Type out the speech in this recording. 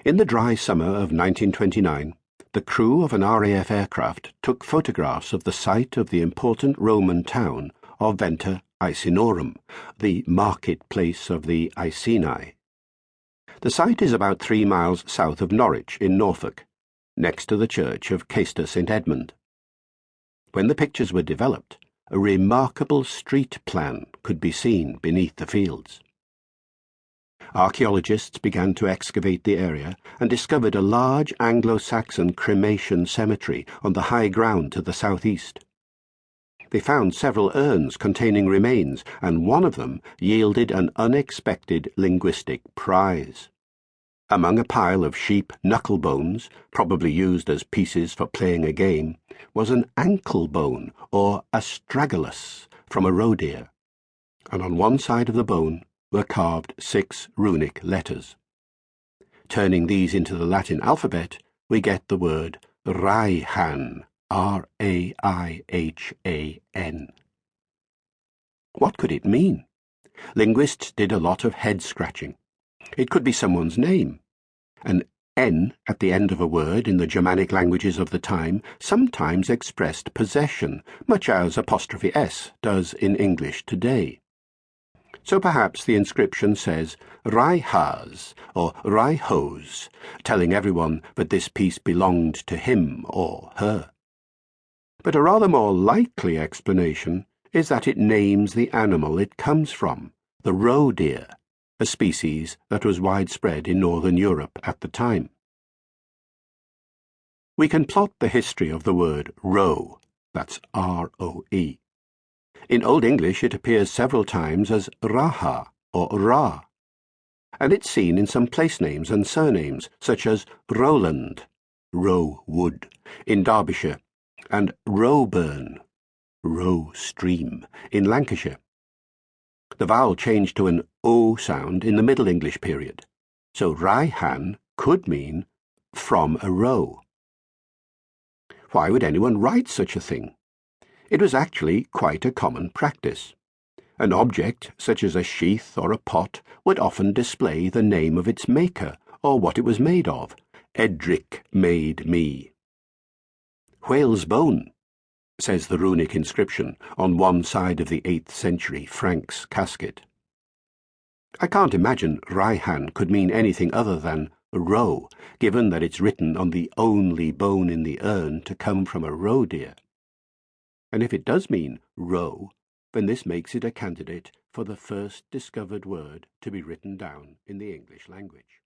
In the dry summer of 1929, the crew of an RAF aircraft took photographs of the site of the important Roman town of Venta Icenorum, the marketplace of the Iceni. The site is about 3 miles south of Norwich in Norfolk, next to the church of Caister St Edmund. When the pictures were developed, a remarkable street plan could be seen beneath the fields. Archaeologists began to excavate the area and discovered a large Anglo-Saxon cremation cemetery on the high ground to the southeast. They found several urns containing remains, and one of them yielded an unexpected linguistic prize. Among a pile of sheep knuckle bones, probably used as pieces for playing a game, was an ankle bone, or astragalus, from a roe deer, and on one side of the bone were carved 6 runic letters. Turning these into the Latin alphabet, we get the word Raihan, R-A-I-H-A-N. What could it mean? Linguists did a lot of head-scratching. It could be someone's name. An N at the end of a word in the Germanic languages of the time sometimes expressed possession, much as apostrophe S does in English today. So perhaps the inscription says Raihas or Raihos, telling everyone that this piece belonged to him or her. But a rather more likely explanation is that it names the animal it comes from, the roe deer, a species that was widespread in northern Europe at the time. We can plot the history of the word roe, that's R-O-E. In Old English it appears several times as Raha or Ra, and it's seen in some place names and surnames such as Rowland, Row Wood, in Derbyshire, and Rowburn, Row Stream, in Lancashire. The vowel changed to an O sound in the Middle English period, so Raihan could mean from a row. Why would anyone write such a thing? It was actually quite a common practice. An object, such as a sheath or a pot, would often display the name of its maker or what it was made of. Edric made me. Whale's bone, says the runic inscription on one side of the 8th century Frank's casket. I can't imagine Raihan could mean anything other than roe, given that it's written on the only bone in the urn to come from a roe deer. And if it does mean roe, then this makes it a candidate for the first discovered word to be written down in the English language.